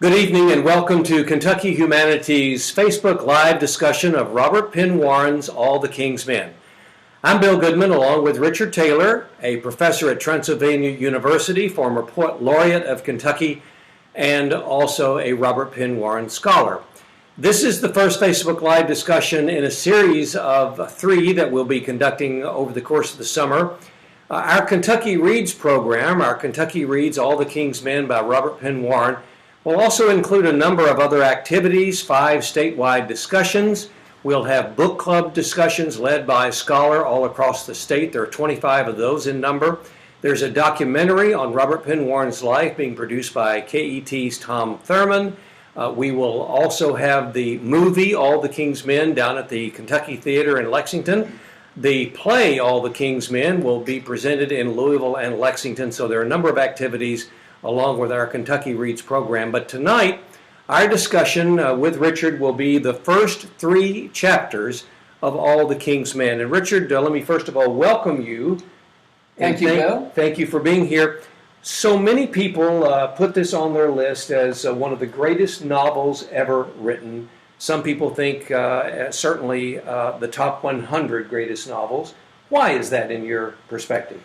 Good evening and welcome to Kentucky Humanities' Facebook Live discussion of Robert Penn Warren's All the King's Men. I'm Bill Goodman along with Richard Taylor, a professor at Transylvania University, former poet laureate of Kentucky, and also a Robert Penn Warren scholar. This is the first Facebook Live discussion in a series of 3 that we'll be conducting over the course of the summer. Our Kentucky Reads program, our Kentucky Reads All the King's Men by Robert Penn Warren, will also include a number of other activities, 5 statewide discussions. We'll have book club discussions led by a scholar all across the state. There are 25 of those in number. There's a documentary on Robert Penn Warren's life being produced by KET's Tom Thurman. We will also have the movie All the King's Men down at the Kentucky Theater in Lexington. The play All the King's Men will be presented in Louisville and Lexington, so there are a number of activities along with our Kentucky Reads program. But tonight, our discussion with Richard will be the first 3 chapters of All the King's Men. And Richard, let me first of all welcome you. Thank you, Bill. Thank you for being here. So many people put this on their list as one of the greatest novels ever written. Some people think certainly the top 100 greatest novels. Why is that in your perspective?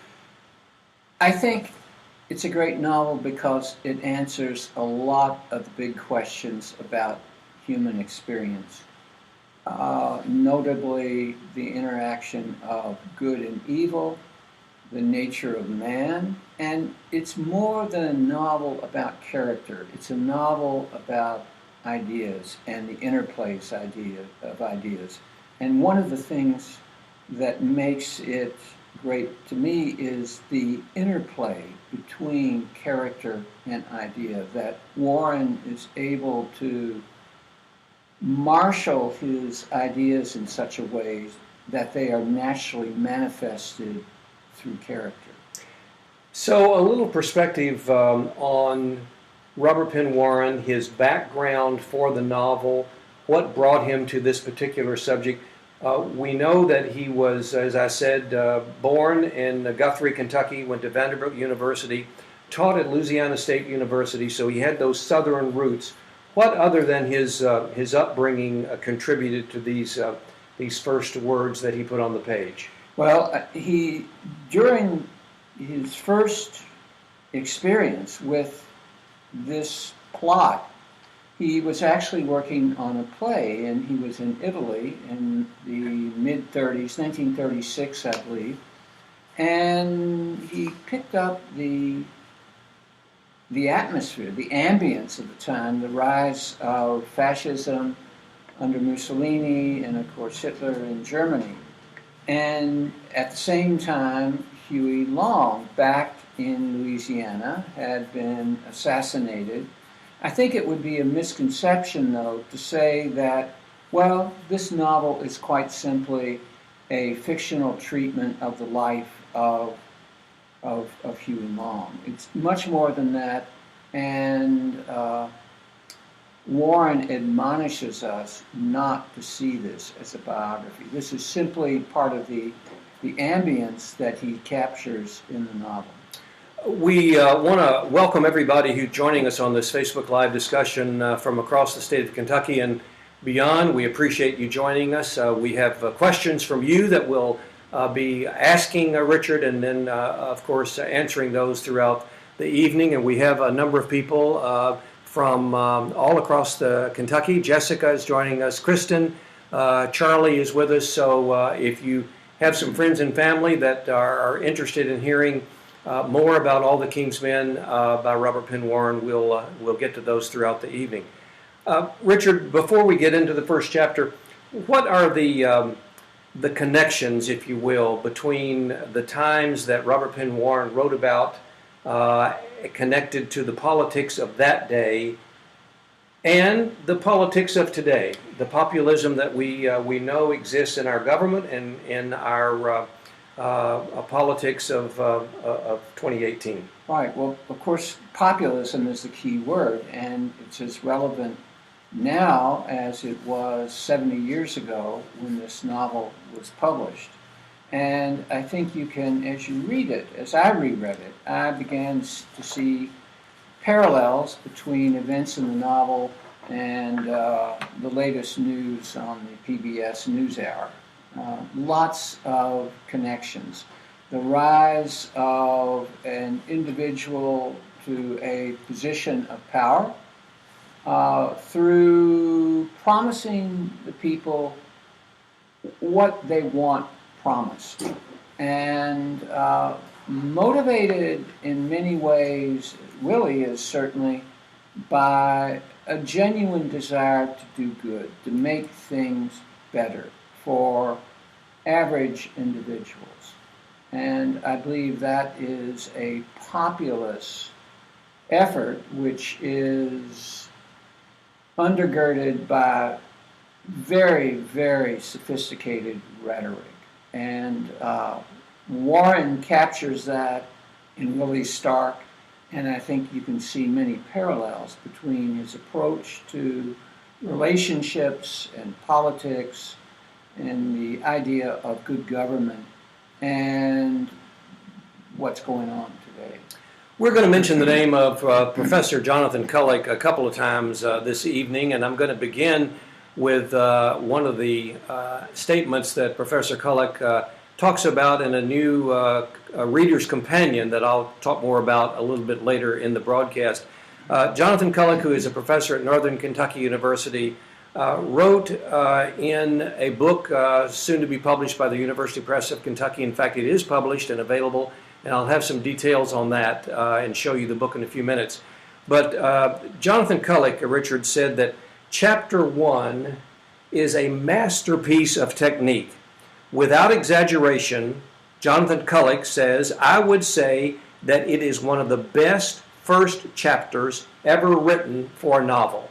I think it's a great novel because it answers a lot of the big questions about human experience, notably the interaction of good and evil, the nature of man, and it's more than a novel about character. It's a novel about ideas and the interplay of ideas. And one of the things that makes it great to me is the interplay between character and idea, that Warren is able to marshal his ideas in such a way that they are naturally manifested through character. So a little perspective on Robert Penn Warren, his background for the novel, what brought him to this particular subject. We know that he was, as I said, born in Guthrie, Kentucky, went to Vanderbilt University, taught at Louisiana State University, so he had those southern roots. What other than his upbringing contributed to these first words that he put on the page? Well, during his first experience with this plot, he was actually working on a play, and he was in Italy in the mid-30s, 1936, I believe, and he picked up the atmosphere, the ambience of the time, the rise of fascism under Mussolini and, of course, Hitler in Germany. And at the same time, Huey Long, back in Louisiana, had been assassinated. I think it would be a misconception, though, to say that, well, this novel is quite simply a fictional treatment of the life of Huey Long. It's much more than that, and Warren admonishes us not to see this as a biography. This is simply part of the ambience that he captures in the novel. We want to welcome everybody who's joining us on this Facebook Live discussion from across the state of Kentucky and beyond. We appreciate you joining us. We have questions from you that we'll be asking Richard, and then, of course, answering those throughout the evening. And we have a number of people from all across Kentucky. Jessica is joining us. Kristen, Charlie is with us. So if you have some friends and family that are interested in hearing more about All the King's Men by Robert Penn Warren, we'll get to those throughout the evening. Richard, before we get into the first chapter, what are the connections, if you will, between the times that Robert Penn Warren wrote about connected to the politics of that day and the politics of today, the populism that we know exists in our government and in our politics of 2018. Right. Well, of course, populism is the key word, and it's as relevant now as it was 70 years ago when this novel was published. And I think you can, as you read it, as I reread it, I began to see parallels between events in the novel and the latest news on the PBS NewsHour. Lots of connections. The rise of an individual to a position of power through promising the people what they want promised, and motivated in many ways, Willie is certainly, by a genuine desire to do good, to make things better for average individuals. And I believe that is a populist effort which is undergirded by very, very sophisticated rhetoric. And Warren captures that in Willie Stark, and I think you can see many parallels between his approach to relationships and politics and the idea of good government and what's going on today. We're going to mention the name of Professor Jonathan Kulick a couple of times this evening, and I'm going to begin with one of the statements that Professor Kulick talks about in a new Reader's Companion that I'll talk more about a little bit later in the broadcast. Jonathan Kulick, who is a professor at Northern Kentucky University, wrote in a book soon to be published by the University Press of Kentucky. In fact, it is published and available, and I'll have some details on that and show you the book in a few minutes. But Jonathan Kulick, Richard, said that Chapter 1 is a masterpiece of technique. Without exaggeration, Jonathan Kulick says, I would say that it is one of the best first chapters ever written for a novel.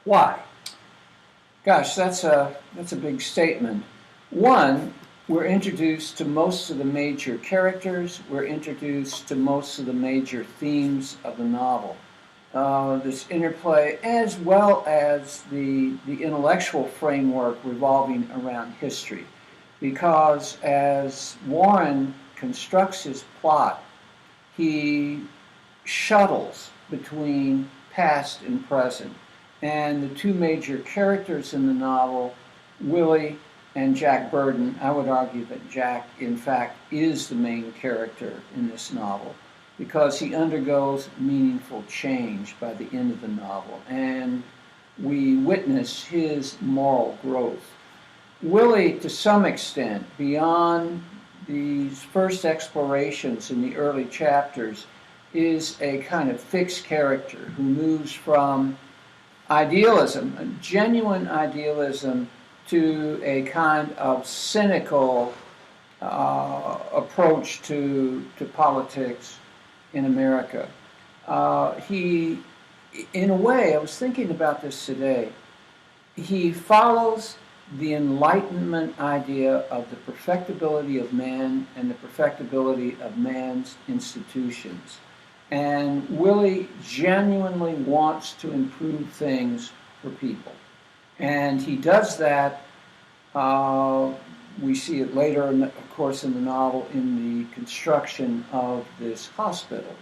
Why? Gosh, that's a big statement. One, we're introduced to most of the major characters. We're introduced to most of the major themes of the novel. This interplay, as well as the intellectual framework revolving around history. Because as Warren constructs his plot, he shuttles between past and present. And the two major characters in the novel, Willie and Jack Burden, I would argue that Jack, in fact, is the main character in this novel because he undergoes meaningful change by the end of the novel, and we witness his moral growth. Willie, to some extent, beyond these first explorations in the early chapters, is a kind of fixed character who moves from idealism, a genuine idealism, to a kind of cynical approach to politics in America. He, in a way, I was thinking about this today, he follows the Enlightenment idea of the perfectibility of man and the perfectibility of man's institutions. And Willie genuinely wants to improve things for people. And he does that, we see it later, of course, in the novel, in the construction of this hospital.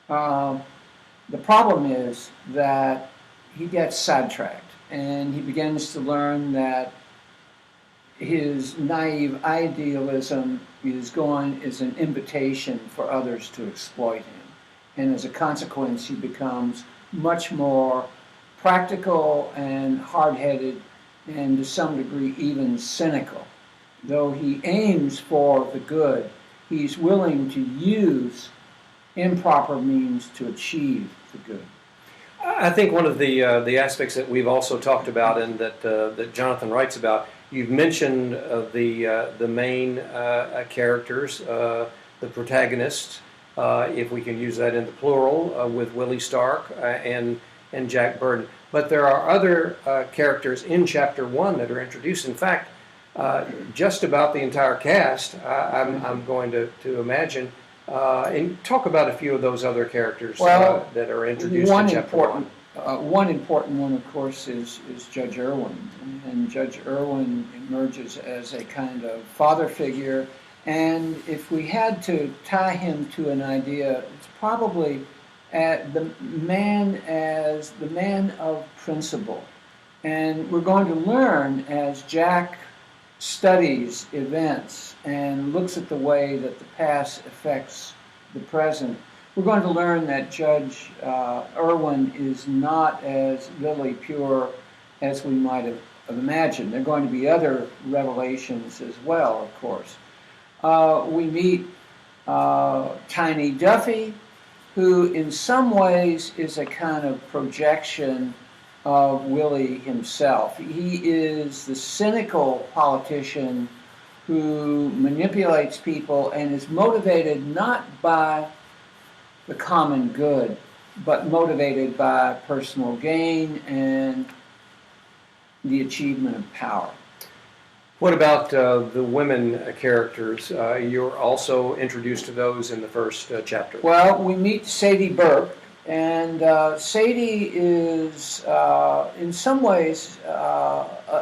The problem is that he gets sidetracked, and he begins to learn that his naive idealism is an invitation for others to exploit him. And as a consequence, he becomes much more practical and hard-headed, and to some degree even cynical. Though he aims for the good, he's willing to use improper means to achieve the good. I think one of the aspects that we've also talked about and that Jonathan writes about, you've mentioned the main characters, the protagonists, if we can use that in the plural, with Willie Stark and Jack Burden. But there are other characters in Chapter 1 that are introduced. In fact, just about the entire cast, I'm going to imagine. And talk about a few of those other characters that are introduced in Chapter 1. One important one, of course, is Judge Irwin. And Judge Irwin emerges as a kind of father figure. And if we had to tie him to an idea, it's probably the man as the man of principle. And we're going to learn as Jack studies events and looks at the way that the past affects the present, we're going to learn that Judge Irwin is not as really pure as we might have imagined. There are going to be other revelations as well, of course. We meet Tiny Duffy, who in some ways is a kind of projection of Willie himself. He is the cynical politician who manipulates people and is motivated not by the common good, but motivated by personal gain and the achievement of power. What about the women characters? You're also introduced to those in the first chapter. Well, we meet Sadie Burke, and Sadie is, in some ways,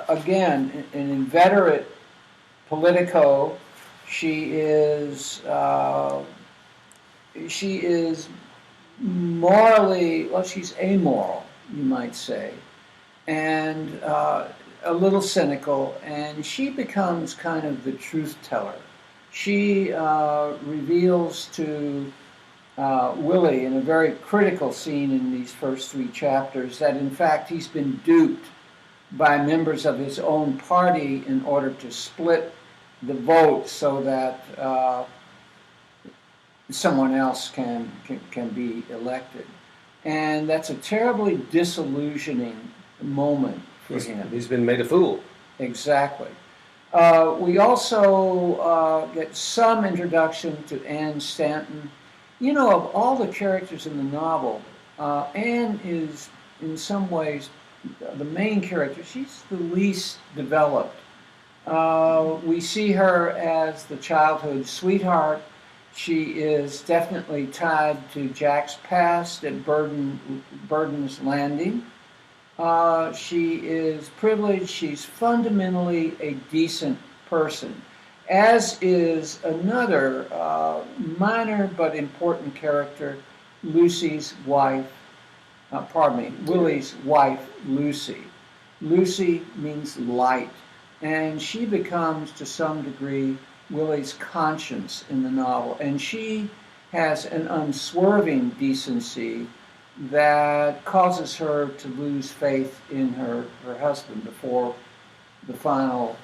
again, an inveterate politico. She is morally, well, she's amoral, you might say, and a little cynical, and she becomes kind of the truth teller. She reveals to Willie in a very critical scene in these first 3 chapters that in fact he's been duped by members of his own party in order to split the vote so that someone else can be elected. And that's a terribly disillusioning moment for him. He's been made a fool. Exactly. We also get some introduction to Anne Stanton. You know, of all the characters in the novel, Anne is in some ways the main character. She's the least developed. We see her as the childhood sweetheart. She is definitely tied to Jack's past at Burden's Landing. She is privileged. She's fundamentally a decent person, as is another minor but important character, Willie's wife, Lucy. Lucy means light, and she becomes, to some degree, Willie's conscience in the novel, and she has an unswerving decency that causes her to lose faith in her husband before the final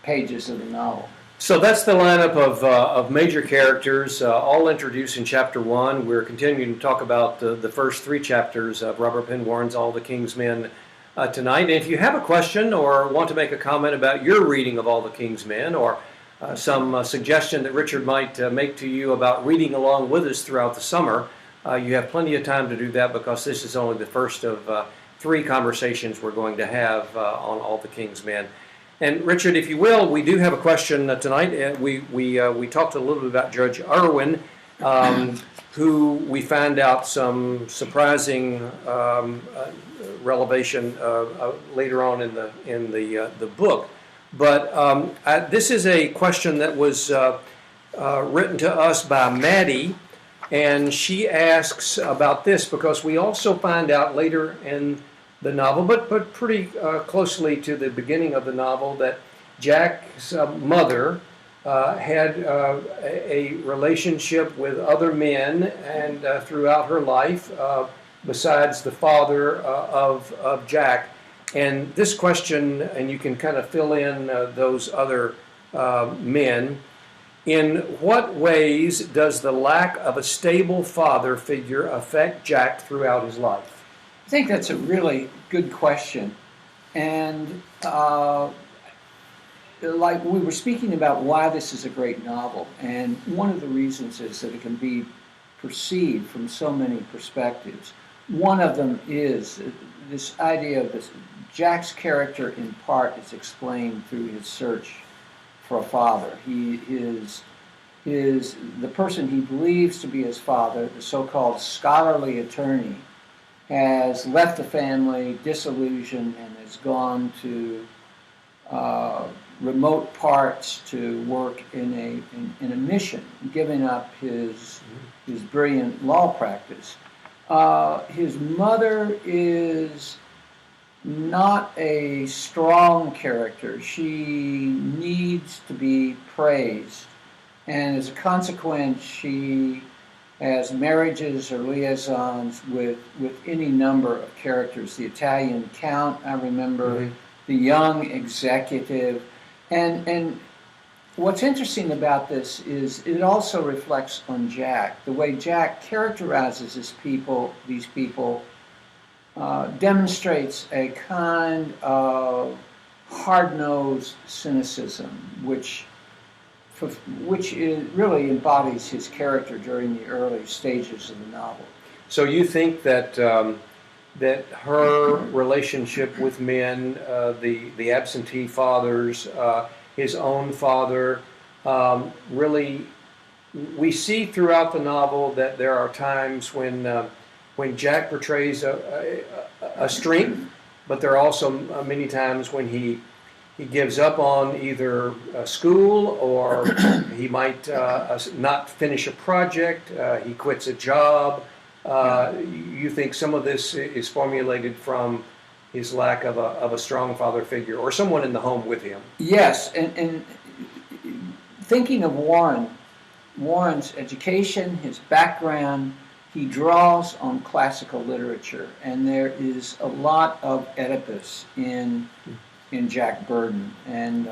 pages of the novel. So that's the lineup of major characters, all introduced in Chapter 1. We're continuing to talk about the first 3 chapters of Robert Penn Warren's All the King's Men tonight. And if you have a question or want to make a comment about your reading of All the King's Men, or some suggestion that Richard might make to you about reading along with us throughout the summer, you have plenty of time to do that, because this is only the first of 3 conversations we're going to have on All the King's Men. And Richard, if you will, we do have a question tonight. We talked a little bit about Judge Irwin, who we found out some surprising revelation later on in the book. But this is a question that was written to us by Maddie, and she asks about this because we also find out later in the novel, but pretty closely to the beginning of the novel, that Jack's mother had a relationship with other men, and throughout her life, besides the father of Jack. And this question, and you can kind of fill in those other men, in what ways does the lack of a stable father figure affect Jack throughout his life? I think that's a really good question. And like we were speaking about why this is a great novel, and one of the reasons is that it can be perceived from so many perspectives. One of them is this idea of this. Jack's character, in part, is explained through his search for a father. He is the person he believes to be his father, the so-called scholarly attorney, has left the family disillusioned and has gone to remote parts to work in a mission, giving up his brilliant law practice. His mother is not a strong character. She needs to be praised, and as a consequence, she has marriages or liaisons with any number of characters. The Italian count, I remember, the young executive. And what's interesting about this is it also reflects on Jack. The way Jack characterizes these people demonstrates a kind of hard-nosed cynicism, which really embodies his character during the early stages of the novel. So you think that that her relationship with men, the absentee fathers, his own father, really, we see throughout the novel that there are times when Jack portrays a strength, but there are also many times when he gives up on either school, or he might not finish a project, he quits a job. You think some of this is formulated from his lack of a strong father figure or someone in the home with him? Yes, and thinking of Warren's education, his background, he draws on classical literature, and there is a lot of Oedipus in Jack Burden, and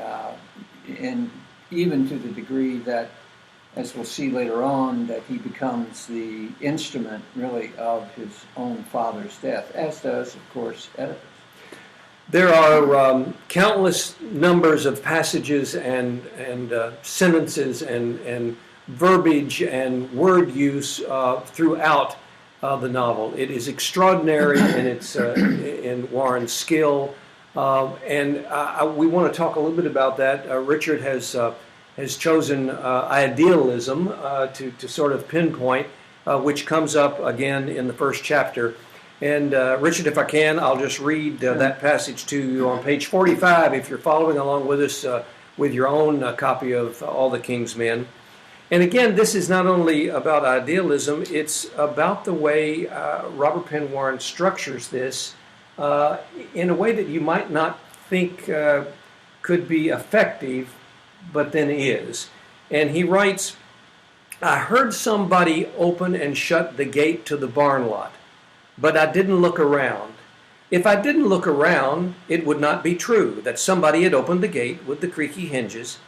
even to the degree that, as we'll see later on, that he becomes the instrument, really, of his own father's death, as does, of course, Oedipus. There are countless numbers of passages and sentences and verbiage and word use throughout the novel. It is extraordinary in its in Warren's skill. And we want to talk a little bit about that. Richard has chosen idealism to sort of pinpoint, which comes up again in the first chapter. And Richard, if I can, I'll just read that passage to you on page 45 if you're following along with us with your own copy of All the King's Men. And again, this is not only about idealism, it's about the way Robert Penn Warren structures this in a way that you might not think could be effective, but then is. And he writes, "I heard somebody open and shut the gate to the barn lot, but I didn't look around. If I didn't look around, it would not be true that somebody had opened the gate with the creaky hinges,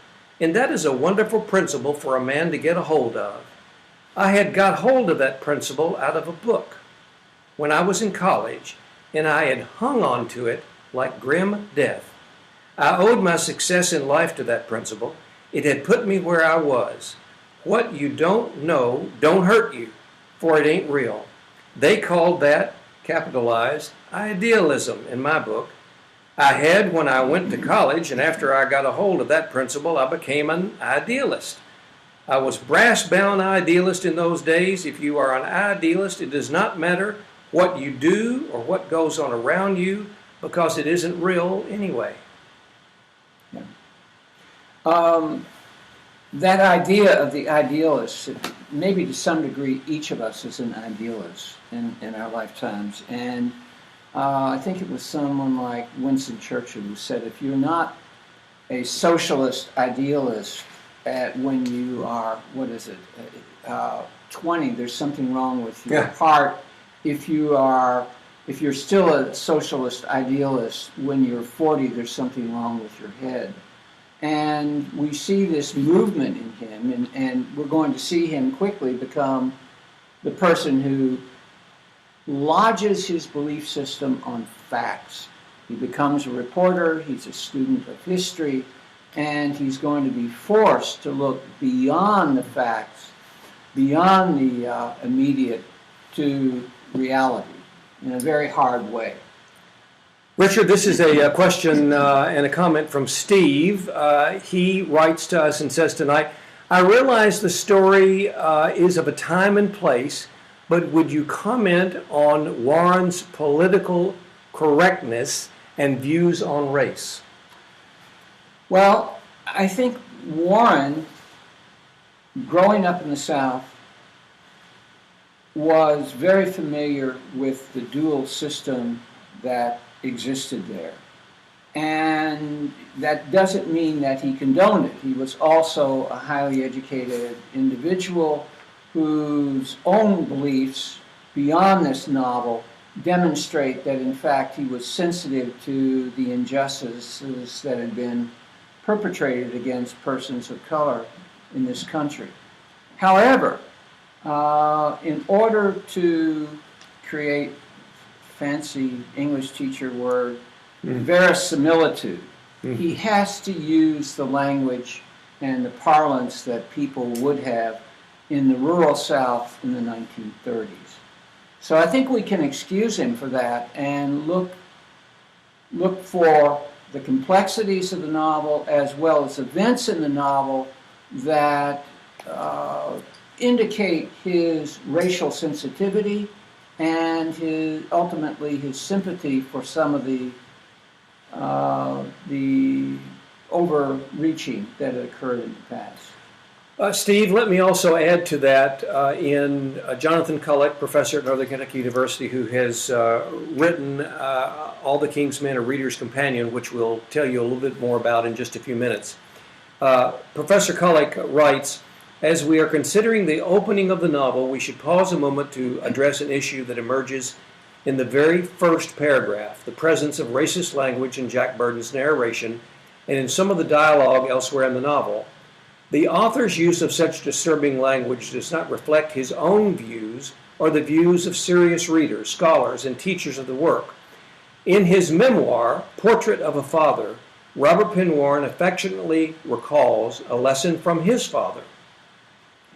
and that is a wonderful principle for a man to get a hold of. I had got hold of that principle out of a book when I was in college, and I had hung on to it like grim death. I owed my success in life to that principle. It had put me where I was. What you don't know don't hurt you, for it ain't real. They called that, capitalized, idealism in my book. I had when I went to college, and after I got a hold of that principle, I became an idealist. I was brass-bound idealist in those days. If you are an idealist, it does not matter what you do or what goes on around you, because it isn't real anyway." That idea of the idealist, maybe to some degree each of us is an idealist in our lifetimes. And I think it was someone like Winston Churchill who said, if you're not a socialist idealist when you are, 20, there's something wrong with your heart. If you're still a socialist idealist when you're 40, there's something wrong with your head. And we see this movement in him, and we're going to see him quickly become the person who lodges his belief system on facts. He becomes a reporter, he's a student of history, and he's going to be forced to look beyond the facts, beyond the immediate, to reality in a very hard way. Richard, this is a question and a comment from Steve. He writes to us and says tonight, "I realize the story is of a time and place, but would you comment on Warren's political correctness and views on race?" Well, I think Warren, growing up in the South, was very familiar with the dual system that existed there. And that doesn't mean that he condoned it. He was also a highly educated individual whose own beliefs beyond this novel demonstrate that, in fact, he was sensitive to the injustices that had been perpetrated against persons of color in this country. However, in order to create fancy English teacher word, verisimilitude, he has to use the language and the parlance that people would have in the rural South in the 1930s. So I think we can excuse him for that and look for the complexities of the novel as well as events in the novel that indicate his racial sensitivity and ultimately his sympathy for some of the overreaching that had occurred in the past. Steve, let me also add to that in Jonathan Cullick, professor at Northern Kentucky University, who has written All the King's Men, a Reader's Companion, which we'll tell you a little bit more about in just a few minutes. Professor Cullick writes, as we are considering the opening of the novel, we should pause a moment to address an issue that emerges in the very first paragraph, the presence of racist language in Jack Burton's narration and in some of the dialogue elsewhere in the novel. The author's use of such disturbing language does not reflect his own views or the views of serious readers, scholars, and teachers of the work. In his memoir, Portrait of a Father, Robert Penn Warren affectionately recalls a lesson from his father.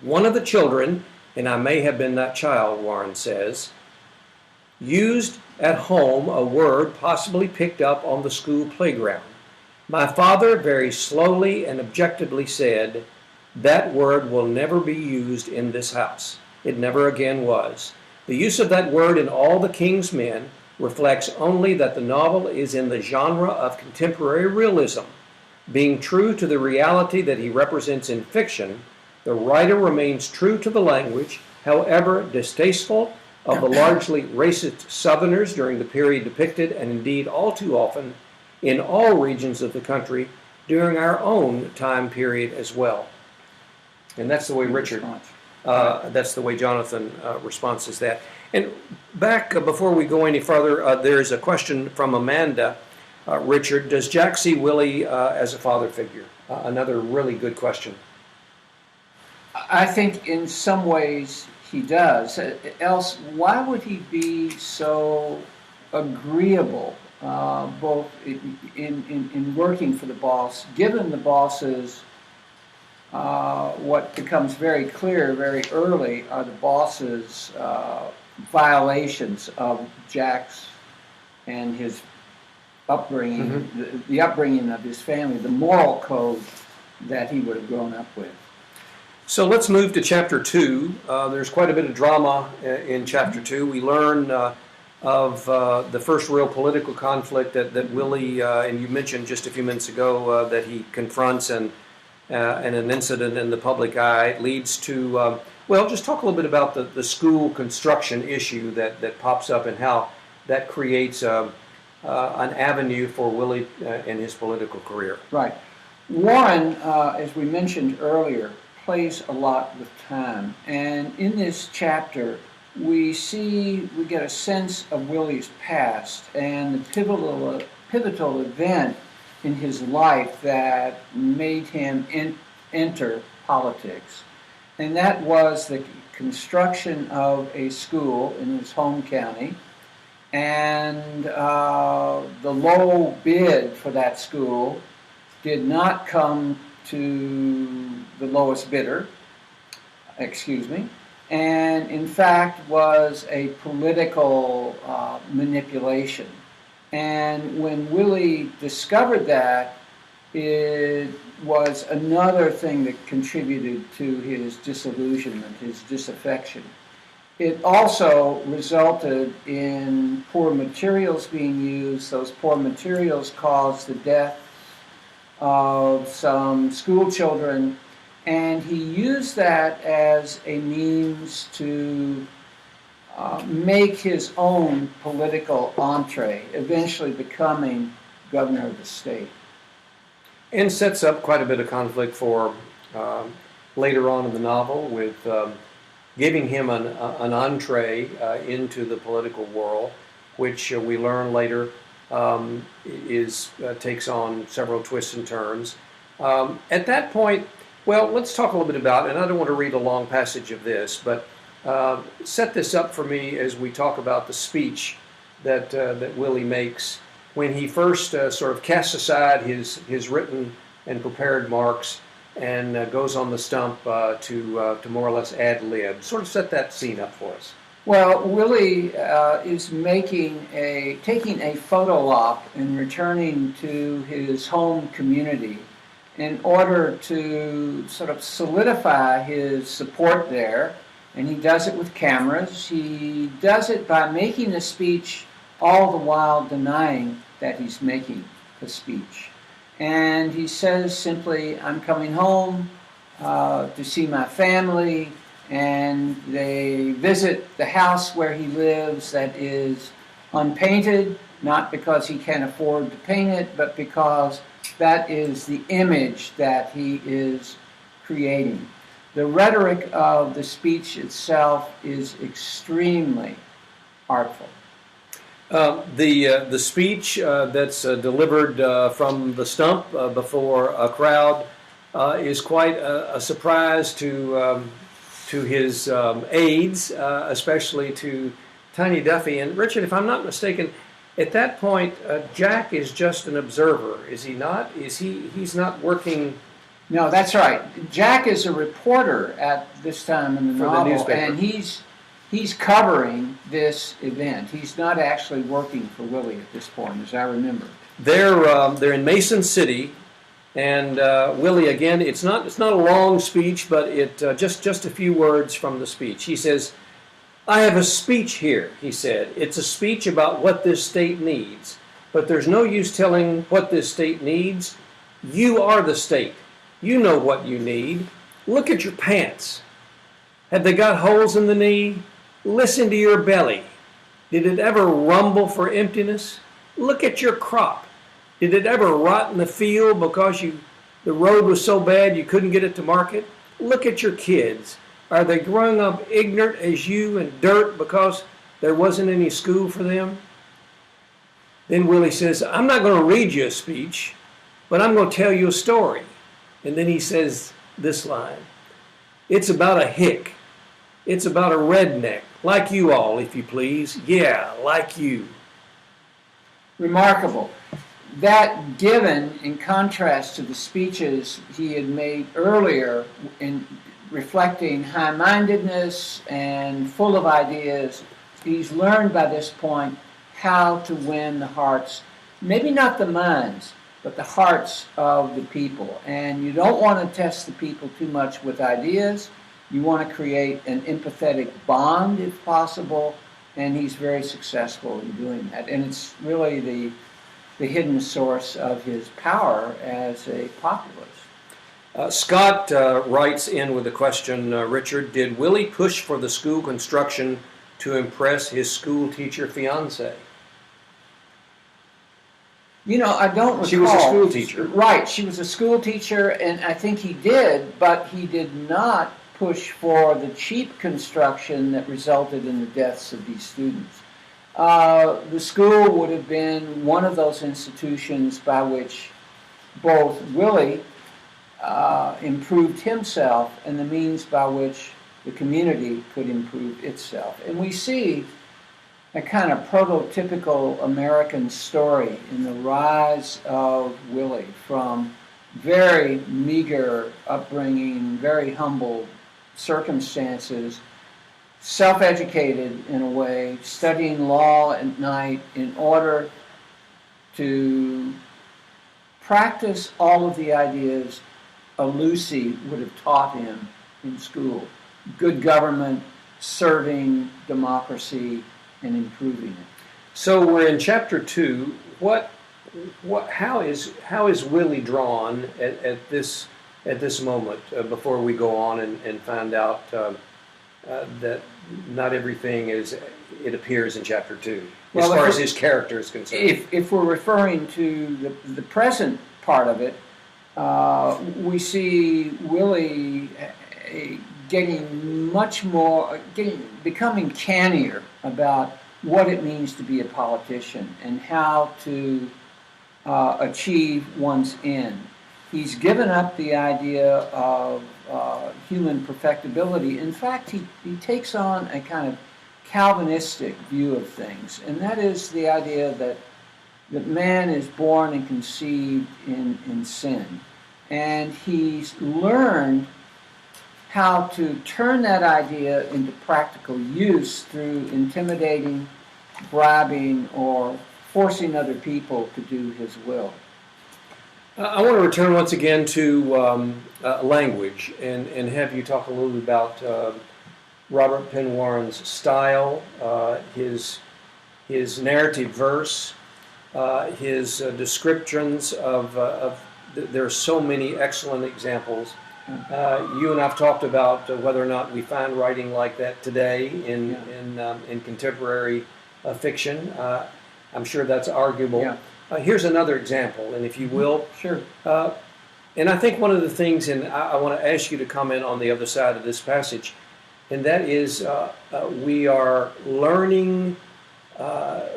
One of the children, and I may have been that child, Warren says, used at home a word possibly picked up on the school playground. My father very slowly and objectively said, that word will never be used in this house. It never again was. The use of that word in All the King's Men reflects only that the novel is in the genre of contemporary realism. Being true to the reality that he represents in fiction, the writer remains true to the language, however distasteful, of the largely racist Southerners during the period depicted, and indeed all too often in all regions of the country during our own time period as well. And that's the way Richard, that's the way Jonathan responds to that. And back before we go any further, there's a question from Amanda. Richard, does Jack see Willie as a father figure? Another really good question. I think in some ways he does. Else, why would he be so agreeable, both in working for the boss, given the boss's, what becomes very clear very early are the boss's violations of Jack's and his upbringing, the upbringing of his family, the moral code that he would have grown up with. So let's move to Chapter 2. There's quite a bit of drama in Chapter 2. We learn of the first real political conflict that Willie, and you mentioned just a few minutes ago, that he confronts and an incident in the public eye leads to, well, just talk a little bit about the school construction issue that pops up and how that creates an avenue for Willie in his political career. Right. Warren, as we mentioned earlier, plays a lot with time. And in this chapter, we get a sense of Willie's past and the pivotal event in his life that made him enter politics. And that was the construction of a school in his home county. And the low bid for that school did not come to the lowest bidder, and in fact was a political manipulation. And when Willie discovered that, it was another thing that contributed to his disillusionment, his disaffection. It also resulted in poor materials being used. Those poor materials caused the death of some school children, and he used that as a means to make his own political entree, eventually becoming governor of the state. And sets up quite a bit of conflict for later on in the novel with giving him an entree into the political world, which we learn later takes on several twists and turns. At that point, well, let's talk a little bit about, and I don't want to read a long passage of this, but set this up for me as we talk about the speech that Willie makes when he first sort of casts aside his written and prepared marks and goes on the stump to more or less ad lib. Sort of set that scene up for us. Well, Willie is taking a photo op and returning to his home community in order to sort of solidify his support there, and he does it with cameras. He does it by making a speech, all the while denying that he's making the speech. And he says simply, I'm coming home to see my family, and they visit the house where he lives that is unpainted, not because he can't afford to paint it, but because that is the image that he is creating. The rhetoric of the speech itself is extremely artful. The speech that's delivered from the stump before a crowd is quite a surprise to his aides, especially to Tiny Duffy. And Richard, if I'm not mistaken, at that point, Jack is just an observer, is he not? He's not working? No, that's right. Jack is a reporter at this time in the novel, and he's covering this event. He's not actually working for Willie at this point, as I remember. They're in Mason City, and Willie again. It's not a long speech, but it just a few words from the speech. He says, "I have a speech here," he said. "It's a speech about what this state needs, but there's no use telling what this state needs. You are the state. You know what you need. Look at your pants. Have they got holes in the knee? Listen to your belly. Did it ever rumble for emptiness? Look at your crop. Did it ever rot in the field because the road was so bad you couldn't get it to market? Look at your kids. Are they growing up ignorant as you in dirt because there wasn't any school for them?" Then Willie says, "I'm not going to read you a speech, but I'm going to tell you a story." And then he says this line, "It's about a hick. It's about a redneck, like you all, if you please. Yeah, like you." Remarkable. That given in contrast to the speeches he had made earlier in reflecting high-mindedness and full of ideas, he's learned by this point how to win the hearts, maybe not the minds, but the hearts of the people. And you don't want to test the people too much with ideas. You want to create an empathetic bond if possible, and he's very successful in doing that. And it's really the hidden source of his power as a populist. Scott writes in with a question, Richard, did Willie push for the school construction to impress his school teacher fiancée? You know, I don't recall. She was a school teacher. Right, she was a school teacher, and I think he did, but he did not push for the cheap construction that resulted in the deaths of these students. The school would have been one of those institutions by which both Willie improved himself and the means by which the community could improve itself. And we see a kind of prototypical American story in the rise of Willie from very meager upbringing, very humble circumstances, self-educated in a way, studying law at night in order to practice all of the ideas a Lucy would have taught him in school. Good government, serving democracy, and improving it. So we're in chapter 2. What how is Willie drawn at this moment before we go on and find out that not everything is it appears in chapter 2 as Well, far as his character is concerned. if we're referring to the present part of it, we see Willie getting much more, becoming cannier about what it means to be a politician and how to achieve one's end. He's given up the idea of human perfectibility. In fact, he takes on a kind of Calvinistic view of things, and that is the idea that man is born and conceived in sin. And he's learned how to turn that idea into practical use through intimidating, bribing, or forcing other people to do his will. I want to return once again to language and have you talk a little bit about Robert Penn Warren's style, his narrative verse, his descriptions of there are so many excellent examples. You and I've talked about whether or not we find writing like that today in contemporary fiction. I'm sure that's arguable. Yeah. Here's another example, and if you will. Sure. And I think one of the things, and I want to ask you to comment on the other side of this passage, and that is we are learning,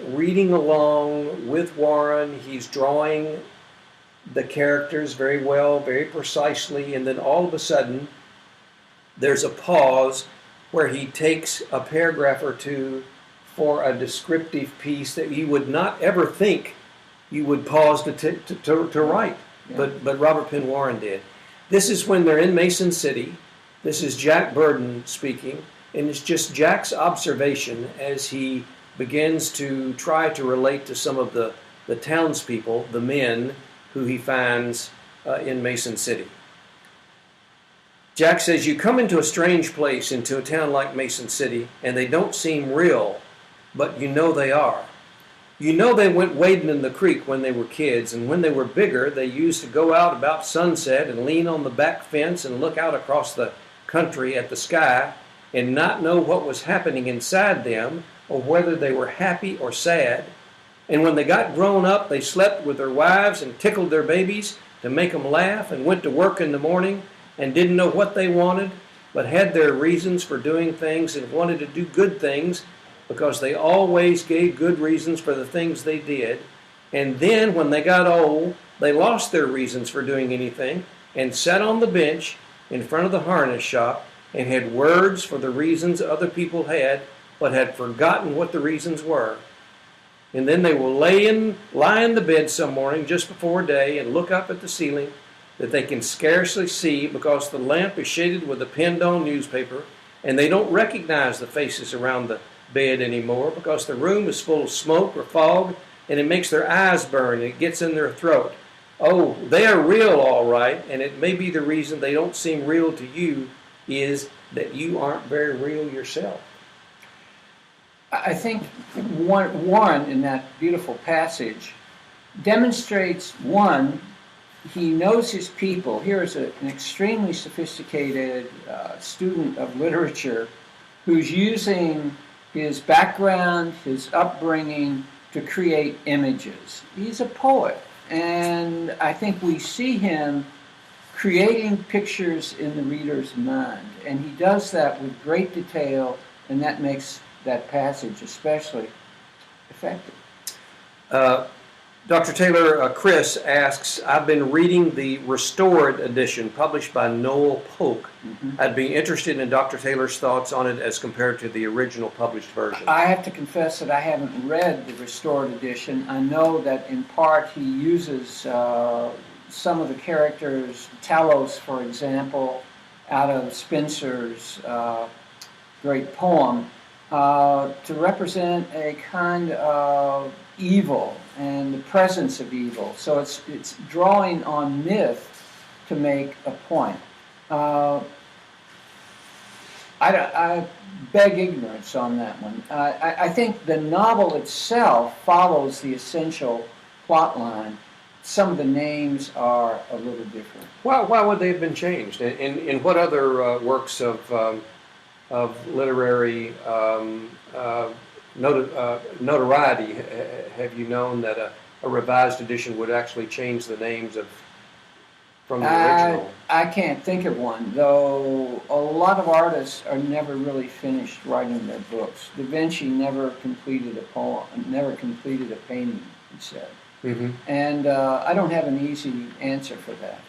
reading along with Warren. He's drawing the characters very well, very precisely, and then all of a sudden there's a pause where he takes a paragraph or two for a descriptive piece that you would not ever think you would pause to write. Yeah. But Robert Penn Warren did. This is when they're in Mason City. This is Jack Burden speaking, and it's just Jack's observation as he begins to try to relate to some of the townspeople, the men who he finds in Mason City. Jack says, "You come into a strange place, into a town like Mason City, and they don't seem real, but you know they are. You know they went wading in the creek when they were kids, and when they were bigger, they used to go out about sunset and lean on the back fence and look out across the country at the sky and not know what was happening inside them or whether they were happy or sad. And when they got grown up, they slept with their wives and tickled their babies to make them laugh and went to work in the morning and didn't know what they wanted, but had their reasons for doing things and wanted to do good things because they always gave good reasons for the things they did. And then when they got old, they lost their reasons for doing anything and sat on the bench in front of the harness shop and had words for the reasons other people had, but had forgotten what the reasons were. And then they will lie in the bed some morning just before day and look up at the ceiling that they can scarcely see because the lamp is shaded with a pinned-on newspaper, and they don't recognize the faces around the bed anymore because the room is full of smoke or fog, and it makes their eyes burn and it gets in their throat. Oh, they are real all right, and it may be the reason they don't seem real to you is that you aren't very real yourself." I think Warren, in that beautiful passage, demonstrates, one, he knows his people. Here is an extremely sophisticated student of literature who's using his background, his upbringing, to create images. He's a poet, and I think we see him creating pictures in the reader's mind, and he does that with great detail, and that makes that passage especially effective. Dr. Taylor, Chris asks, "I've been reading the restored edition published by Noel Polk. I'd be interested in Dr. Taylor's thoughts on it as compared to the original published version." I have to confess that I haven't read the restored edition. I know that in part he uses some of the characters, Talos, for example, out of Spenser's great poem, to represent a kind of evil and the presence of evil. So it's drawing on myth to make a point. I beg ignorance on that one. I think the novel itself follows the essential plot line, some of the names are a little different. Why would they have been changed? In what other works of literary notoriety have you known that a revised edition would actually change the names from the original? I can't think of one, though a lot of artists are never really finished writing their books. Da Vinci never completed a poem, never completed a painting, he said. Mm-hmm. And I don't have an easy answer for that.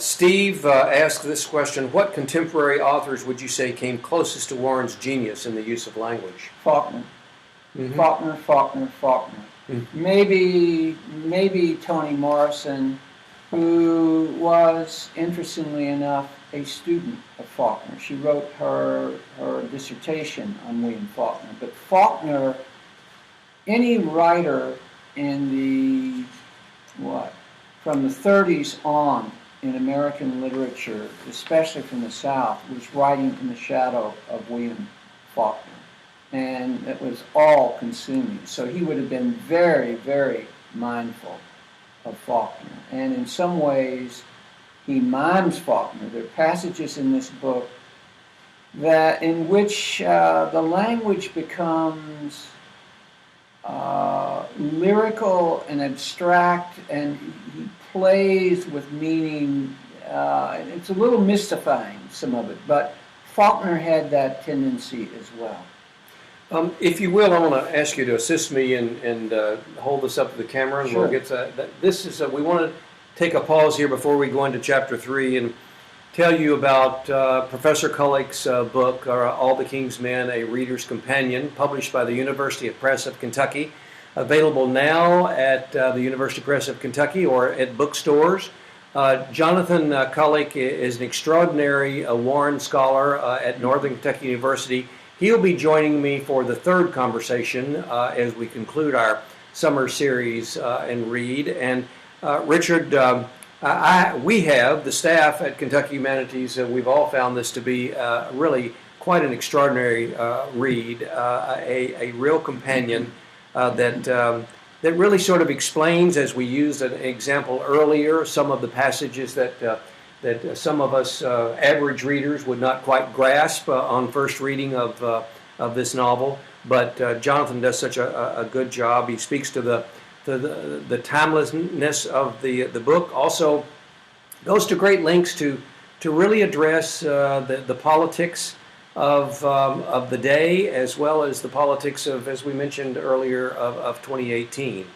Steve asked this question: what contemporary authors would you say came closest to Warren's genius in the use of language? Faulkner. Mm-hmm. Faulkner. Mm-hmm. Maybe Toni Morrison, who was, interestingly enough, a student of Faulkner. She wrote her dissertation on William Faulkner. But Faulkner, any writer in the, from the 30s on in American literature, especially from the South, was writing in the shadow of William Faulkner. And it was all consuming. So he would have been very, very mindful of Faulkner. And in some ways, he mimes Faulkner. There are passages in this book in which the language becomes lyrical and abstract, and he plays with meaning. It's a little mystifying, some of it, but Faulkner had that tendency as well. If you will, I want to ask you to assist me and hold this up to the camera, and Sure. we'll get to that. This is we want to take a pause here before we go into Chapter 3 and tell you about Professor Kulik's book, All the King's Men, A Reader's Companion, published by the University Press of Kentucky, available now at the University Press of Kentucky or at bookstores. Jonathan Kulik is an extraordinary Warren scholar at Northern Kentucky University. He'll be joining me for the third conversation as we conclude our summer series and read. And Richard, we have, the staff at Kentucky Humanities, we've all found this to be really quite an extraordinary read, a real companion that really sort of explains, as we used an example earlier, some of the passages that some of us average readers would not quite grasp on first reading of this novel. But Jonathan does such a good job. He speaks to the timelessness of the book. Also goes to great lengths to really address the politics of the day, as well as the politics of, as we mentioned earlier, of 2018.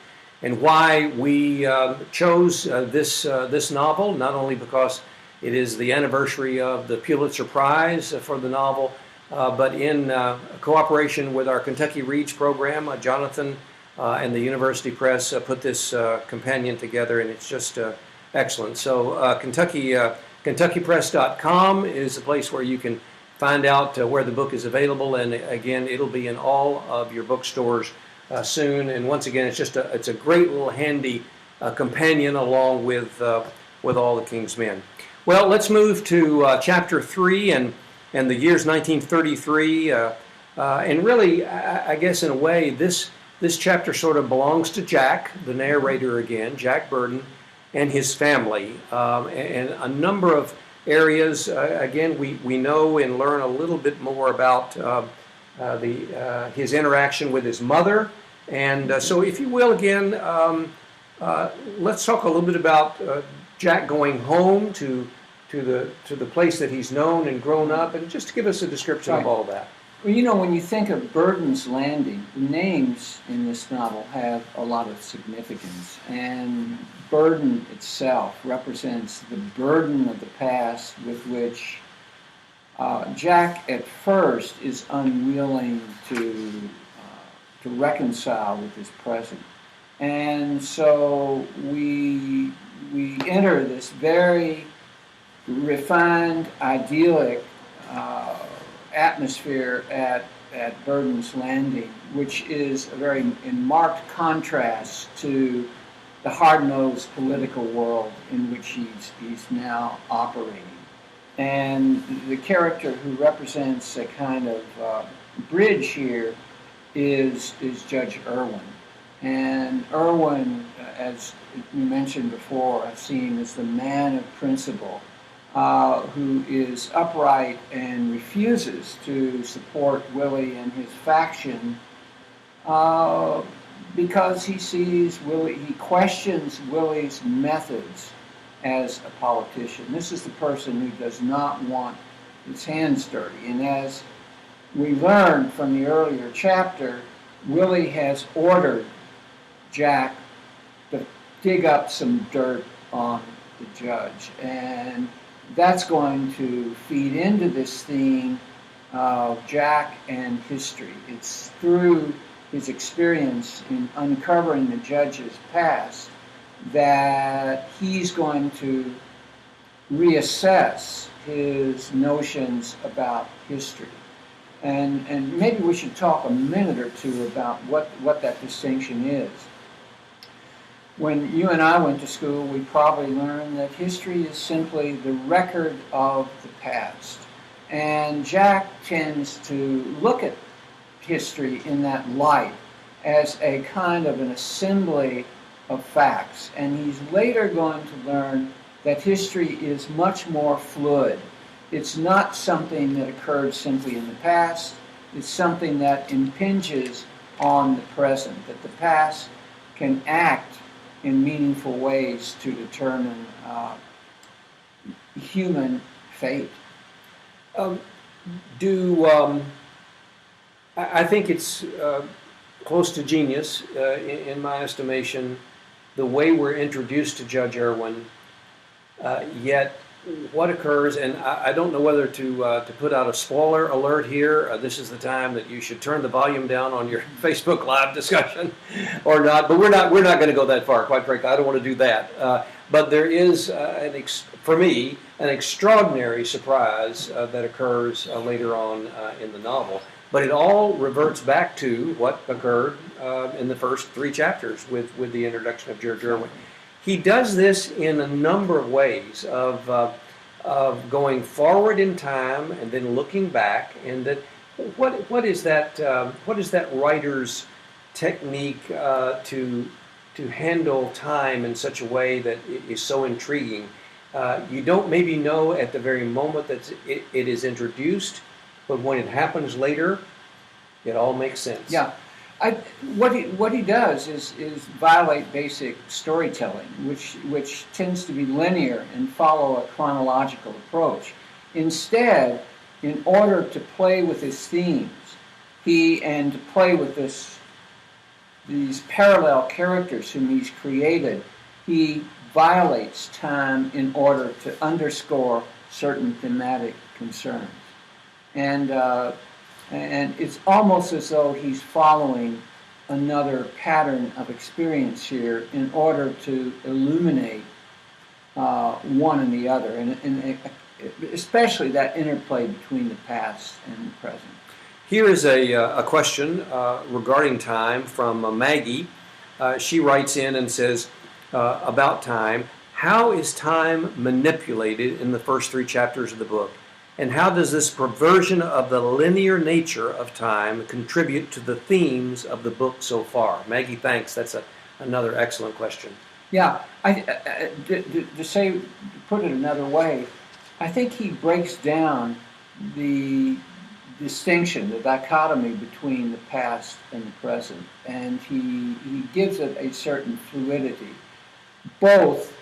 And why we chose this novel, not only because it is the anniversary of the Pulitzer Prize for the novel, but in cooperation with our Kentucky Reads program, Jonathan and the University Press put this companion together, and it's just excellent. So KentuckyPress.com is the place where you can find out where the book is available, and again, it'll be in all of your bookstores soon. And once again, it's a great little handy companion along with All the King's Men. Well, let's move to Chapter 3 and the years 1933. And really, I guess in a way, this chapter sort of belongs to Jack, the narrator again, Jack Burden, and his family. And a number of areas, again, we know and learn a little bit more about his interaction with his mother. And so if you will, again, let's talk a little bit about Jack going home to the place that he's known and grown up, and just give us a description of all that. Well, you know, when you think of Burden's Landing, the names in this novel have a lot of significance, and Burden itself represents the burden of the past with which Jack at first is unwilling to reconcile with his present. And so we enter this very refined, idyllic atmosphere at Burden's Landing, which is a very in marked contrast to the hard-nosed political world in which he's now operating. And the character who represents a kind of bridge here is Judge Irwin. And Irwin, as you mentioned before, I've seen as the man of principle, who is upright and refuses to support Willie and his faction because he questions Willie's methods as a politician. This is the person who does not want his hands dirty. And as we learned from the earlier chapter, Willie has ordered Jack to dig up some dirt on the judge. And that's going to feed into this theme of Jack and history. It's through his experience in uncovering the judge's past that he's going to reassess his notions about history. And maybe we should talk a minute or two about what that distinction is. When you and I went to school, we probably learned that history is simply the record of the past. And Jack tends to look at history in that light as a kind of an assembly of facts. And he's later going to learn that history is much more fluid. It's not something that occurred simply in the past. It's something that impinges on the present, that the past can act in meaningful ways to determine human fate. I think it's close to genius, in my estimation, the way we're introduced to Judge Irwin, yet what occurs, and I don't know whether to put out a spoiler alert here. This is the time that you should turn the volume down on your Facebook Live discussion, or not. But we're not going to go that far. Quite frankly, I don't want to do that. But there is, for me, an extraordinary surprise that occurs later on in the novel. But it all reverts back to what occurred in the first 3 chapters with the introduction of Judge Irwin. He does this in a number of ways of going forward in time and then looking back. And that what is that writer's technique to handle time in such a way that is so intriguing? You don't maybe know at the very moment that it is introduced, but when it happens later, it all makes sense. Yeah. What he does is violate basic storytelling, which tends to be linear and follow a chronological approach. Instead, in order to play with his themes, and to play with these parallel characters whom he's created, he violates time in order to underscore certain thematic concerns. And it's almost as though he's following another pattern of experience here in order to illuminate one and the other, and especially that interplay between the past and the present. Here is a question regarding time from Maggie. She writes in and says about time, how is time manipulated in the first 3 chapters of the book? And how does this perversion of the linear nature of time contribute to the themes of the book so far? Maggie, thanks. That's another excellent question. Yeah, to put it another way, I think he breaks down the distinction, the dichotomy between the past and the present, and he gives it a certain fluidity. Both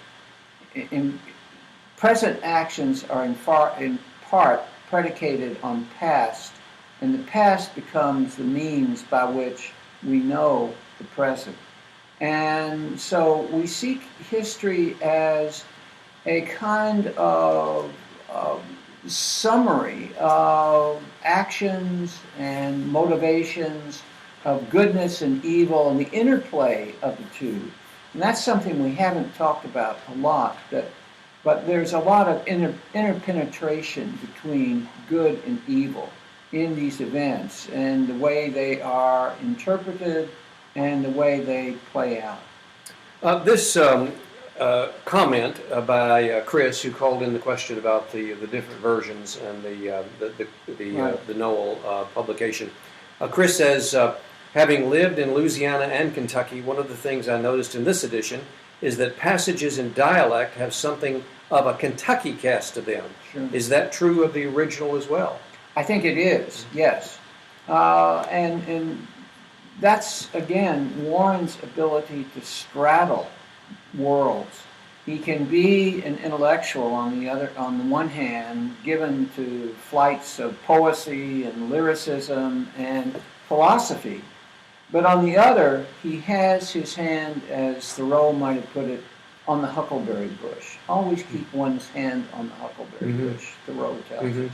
in present actions are in part predicated on past, and the past becomes the means by which we know the present. And so we seek history as a kind of summary of actions and motivations, of goodness and evil, and the interplay of the two. And that's something we haven't talked about a lot, but there's a lot of interpenetration between good and evil in these events, and the way they are interpreted and the way they play out. This comment by Chris, who called in the question about the different versions and the Right. Noel publication. Chris says, Having lived in Louisiana and Kentucky, one of the things I noticed in this edition is that passages in dialect have something of a Kentucky cast to them. Sure. Is that true of the original as well? I think it is, yes. And that's, again, Warren's ability to straddle worlds. He can be an intellectual on the one hand, given to flights of poesy and lyricism and philosophy. But on the other, he has his hand, as Thoreau might have put it, on the huckleberry bush. Always keep one's hand on the huckleberry bush, Thoreau tells us.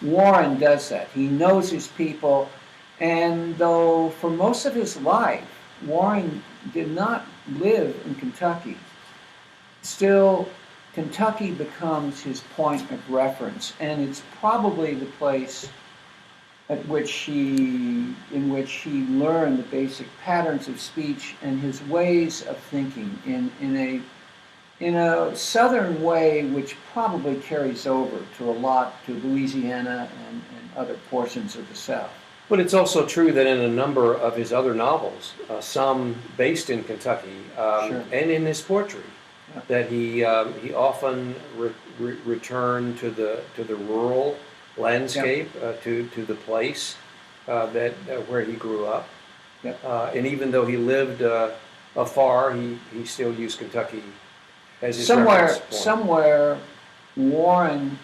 Warren does that. He knows his people, and though for most of his life, Warren did not live in Kentucky, still, Kentucky becomes his point of reference, and it's probably the place in which he learned the basic patterns of speech and his ways of thinking in a southern way, which probably carries over to Louisiana and other portions of the South. But it's also true that in a number of his other novels, some based in Kentucky, Sure. and in his poetry, Yeah. that he often returned to the rural landscape, to the place where he grew up. Yep. And even though he lived afar, he still used Kentucky as his reference point. Somewhere, Warren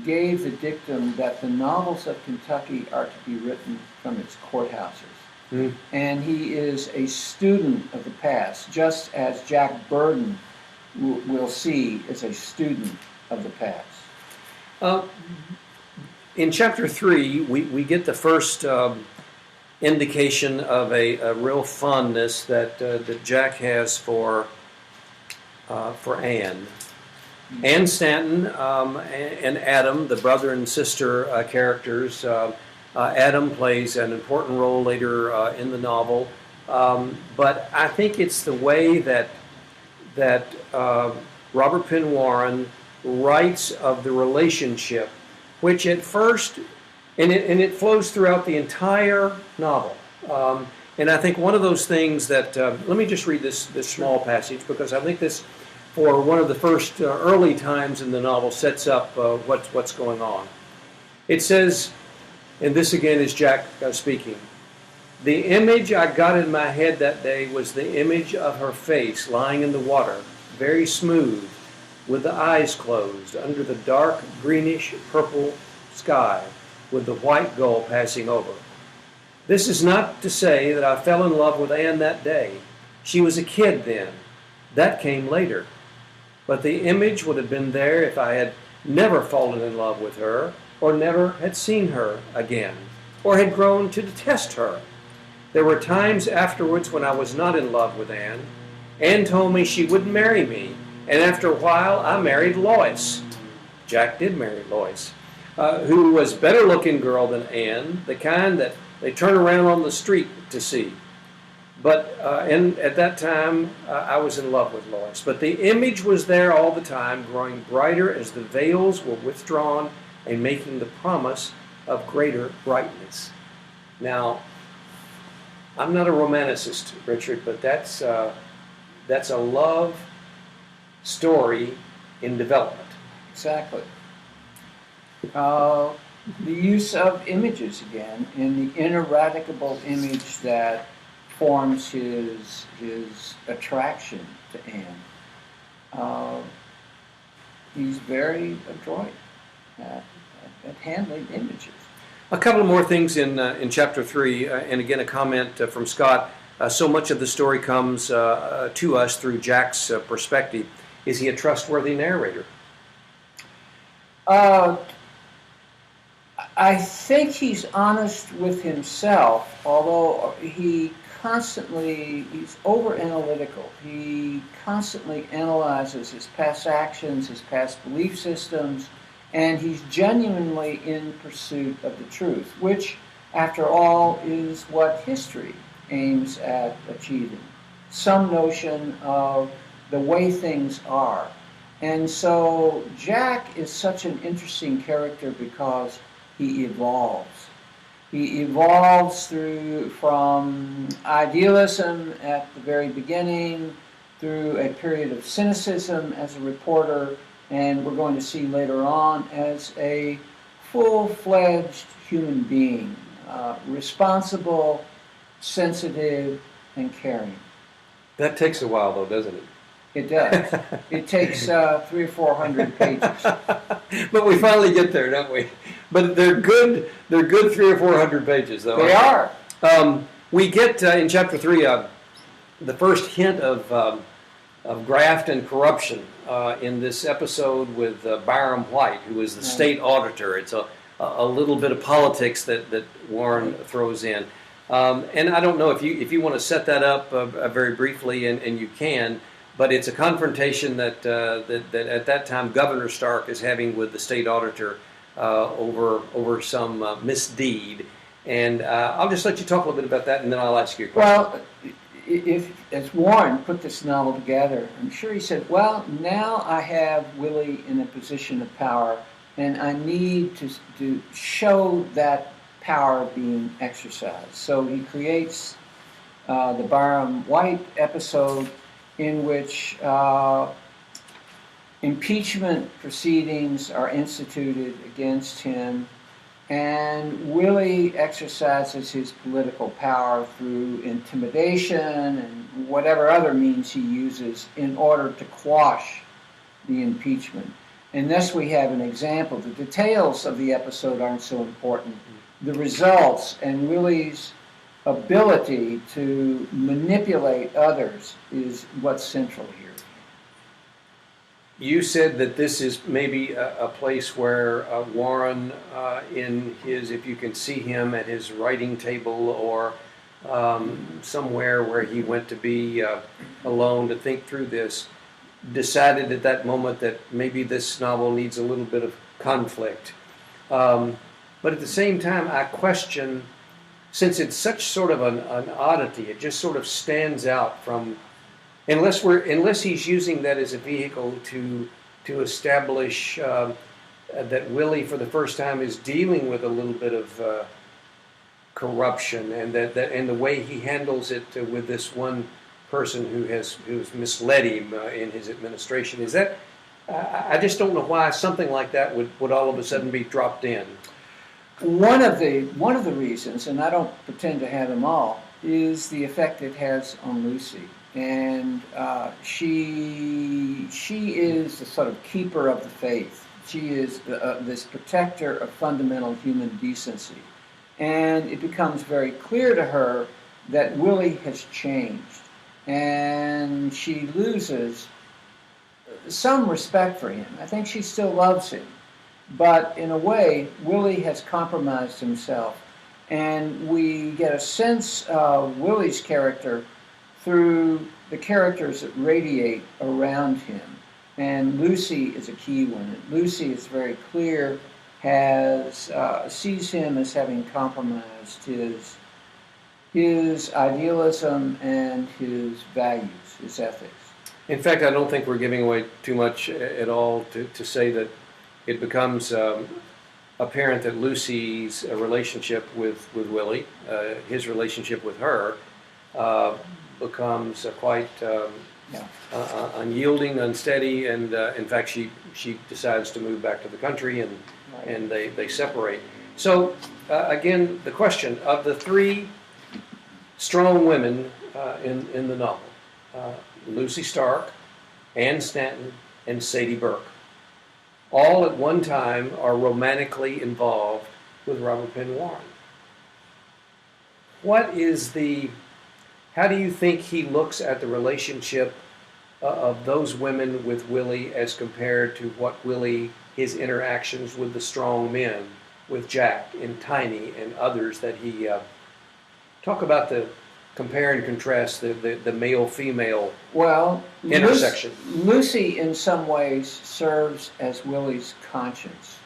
gave the dictum that the novels of Kentucky are to be written from its courthouses. Mm. And he is a student of the past, just as Jack Burton will see as a student of the past. In Chapter 3, we get the first indication of a real fondness that Jack has for Anne. Anne Stanton and Adam, the brother and sister characters. Adam plays an important role later in the novel, but I think it's the way that Robert Penn Warren writes of the relationship, which at first, and it flows throughout the entire novel. And I think one of those things that, let me just read this small passage, because I think this, for one of the first early times in the novel, sets up what's going on. It says, and this again is Jack speaking, "The image I got in my head that day was the image of her face lying in the water, very smooth, with the eyes closed, under the dark greenish purple sky, with the white gull passing over. This is not to say that I fell in love with Anne that day. She was a kid then. That came later. But the image would have been there if I had never fallen in love with her, or never had seen her again, or had grown to detest her. There were times afterwards when I was not in love with Anne. Anne told me she wouldn't marry me, and after a while I married Lois." Jack did marry Lois, who was a better-looking girl than Anne, the kind that they turn around on the street to see. But and at that time, I was in love with Lois. But the image was there all the time, growing brighter as the veils were withdrawn and making the promise of greater brightness. Now, I'm not a romanticist, Richard, but that's a love story in development. Exactly. The use of images again, in the ineradicable image that forms his attraction to Anne. He's very adroit at handling images. A couple more things in Chapter 3, and again a comment from Scott. So much of the story comes to us through Jack's perspective. Is he a trustworthy narrator? I think he's honest with himself, although he's over-analytical. He constantly analyzes his past actions, his past belief systems, and he's genuinely in pursuit of the truth, which, after all, is what history aims at achieving. Some notion of the way things are. And so Jack is such an interesting character because he evolves. He evolves from idealism at the very beginning, through a period of cynicism as a reporter, and we're going to see later on as a full-fledged human being, responsible, sensitive, and caring. That takes a while, though, doesn't it? It does. It takes 300 or 400 pages. But we finally get there, don't we? But they're good. They're good 300 or 400 pages, though. They are. We get in chapter 3 the first hint of graft and corruption in this episode with Byram White, who is the state auditor. It's a little bit of politics that Warren throws in. And I don't know if you want to set that up very briefly, and you can. But it's a confrontation that at that time Governor Stark is having with the state auditor over some misdeed, and I'll just let you talk a little bit about that, and then I'll ask you a question. Well, as Warren put this novel together, I'm sure he said, well, now I have Willie in a position of power, and I need to show that power being exercised. So he creates the Byram White episode, in which impeachment proceedings are instituted against him, and Willie exercises his political power through intimidation and whatever other means he uses in order to quash the impeachment. And thus we have an example. The details of the episode aren't so important. The results and Willie's ability to manipulate others is what's central here. You said that this is maybe a place where Warren, in his, if you can see him at his writing table or somewhere where he went to be alone to think through this, decided at that moment that maybe this novel needs a little bit of conflict. But at the same time, I question, since it's such sort of an oddity, it just sort of stands out from, unless he's using that as a vehicle to establish that Willie for the first time is dealing with a little bit of corruption, and and the way he handles it with this one person who's misled him in his administration. Is that I just don't know why something like that would all of a sudden be dropped in. One of the reasons, and I don't pretend to have them all, is the effect it has on Lucy, and she is the sort of keeper of the faith. She is this protector of fundamental human decency, and it becomes very clear to her that Willie has changed, and she loses some respect for him. I think she still loves him. But in a way, Willie has compromised himself, and we get a sense of Willie's character through the characters that radiate around him. And Lucy is a key one. Lucy is very clear, sees him as having compromised his idealism and his values, his ethics. In fact, I don't think we're giving away too much at all to say that it becomes apparent that Lucy's relationship with Willie, his relationship with her, becomes quite unyielding, unsteady, and in fact she decides to move back to the country, and they separate. So again, the question of the three strong women in the novel, Lucy Stark, Anne Stanton, and Sadie Burke, all at one time are romantically involved with Robert Penn Warren. How do you think he looks at the relationship of those women with Willie as compared to what his interactions with the strong men, with Jack and Tiny and others that he, talk about compare and contrast the male-female intersection. Lucy in some ways serves as Willie's conscience,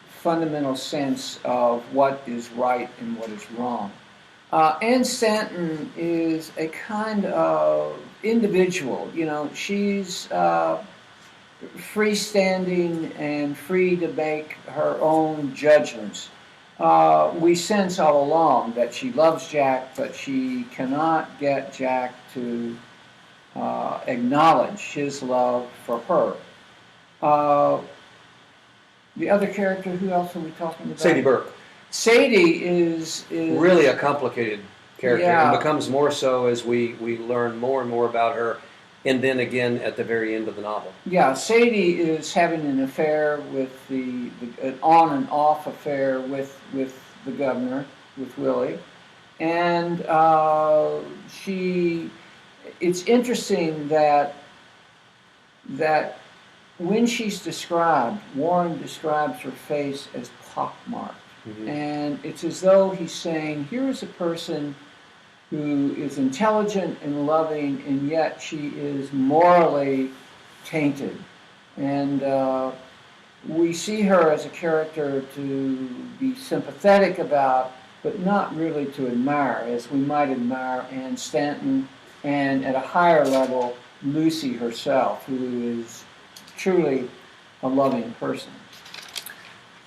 fundamental sense of what is right and what is wrong. Anne Stanton is a kind of individual. She's freestanding and free to make her own judgments. we sense all along that she loves Jack, but she cannot get Jack to acknowledge his love for her. The other character, who else are we talking about? Sadie Burke. Sadie is Really a complicated character, Yeah. and becomes more so as we learn more and more about her, and then again at the very end of the novel. Yeah, Sadie is having an affair with an on and off affair with the governor, with Willie, and it's interesting that when she's described, Warren describes her face as pockmarked. Mm-hmm. And it's as though he's saying, here is a person who is intelligent and loving, and yet she is morally tainted. And we see her as a character to be sympathetic about, but not really to admire, as we might admire Anne Stanton, and at a higher level, Lucy herself, who is truly a loving person.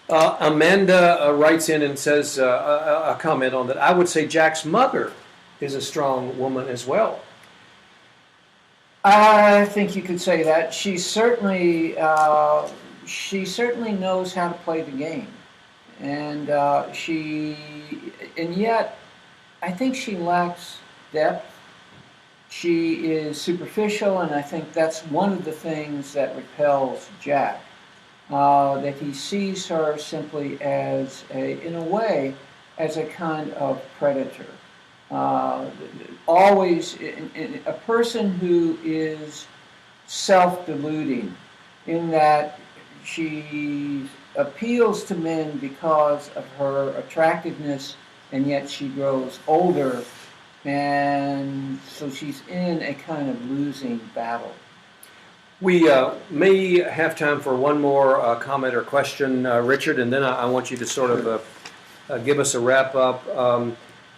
Amanda writes in and says a comment on that. I would say Jack's mother is a strong woman as well. I think you could say that. She certainly knows how to play the game, and yet I think she lacks depth. She is superficial, and I think that's one of the things that repels Jack. That he sees her simply as in a way, as a kind of predator. Always a person who is self-deluding, in that she appeals to men because of her attractiveness, and yet she grows older, and so she's in a kind of losing battle. We may have time for one more comment or question, Richard, and then I want you to sort of give us a wrap-up.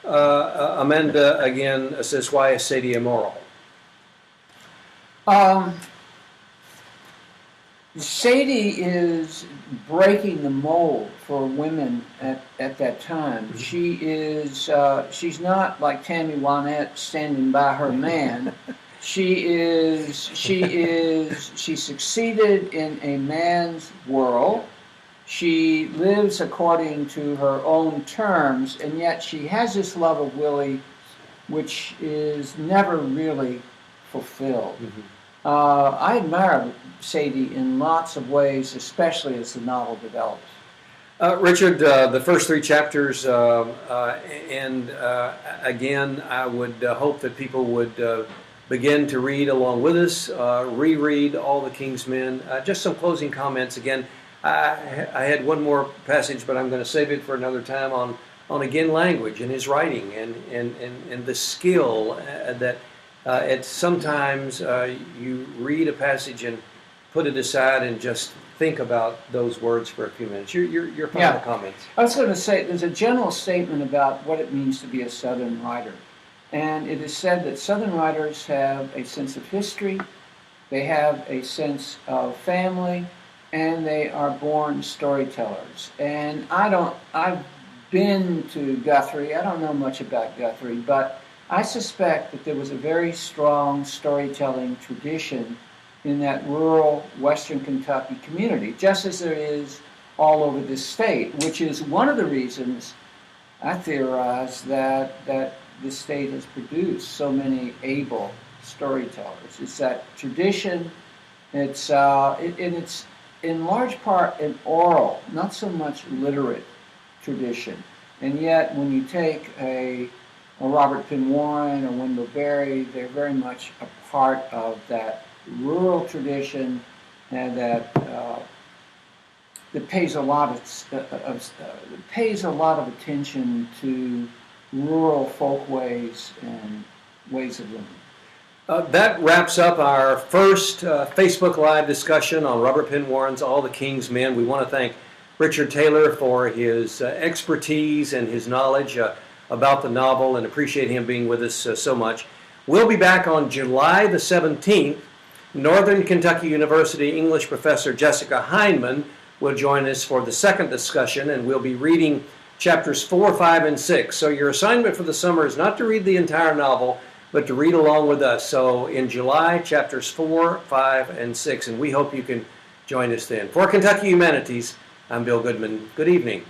Amanda, again, says, why is Sadie immoral? Sadie is breaking the mold for women at that time. Mm-hmm. She's not like Tammy Wynette standing by her man. She succeeded in a man's world. She lives according to her own terms, and yet she has this love of Willie, which is never really fulfilled. Mm-hmm. I admire Sadie in lots of ways, especially as the novel develops. Richard, the first three chapters, and again, I would hope that people would begin to read along with us, reread All the King's Men. Just some closing comments. Again, I had one more passage, but I'm going to save it for another time on again, language and his writing and the skill that it's sometimes you read a passage and put it aside and just think about those words for a few minutes. Your final comments. I was going to say, there's a general statement about what it means to be a Southern writer. And it is said that Southern writers have a sense of history, they have a sense of family, and they are born storytellers. And I've been to Guthrie. I don't know much about Guthrie, but I suspect that there was a very strong storytelling tradition in that rural western Kentucky community, just as there is all over this state, which is one of the reasons I theorize that this state has produced so many able storytellers. It's that tradition. It's in large part an oral, not so much literate tradition. And yet, when you take a Robert Penn Warren or Wendell Berry, they're very much a part of that rural tradition, and that pays a lot of attention to rural folkways and ways of living. That wraps up our first Facebook Live discussion on Robert Penn Warren's All the King's Men. We want to thank Richard Taylor for his expertise and his knowledge about the novel, and appreciate him being with us so much. We'll be back on July the 17th. Northern Kentucky University English professor Jessica Heineman will join us for the second discussion, and we'll be reading chapters 4, 5, and 6. So your assignment for the summer is not to read the entire novel, but to read along with us. So in July, chapters 4, 5, and 6, and we hope you can join us then. For Kentucky Humanities, I'm Bill Goodman. Good evening.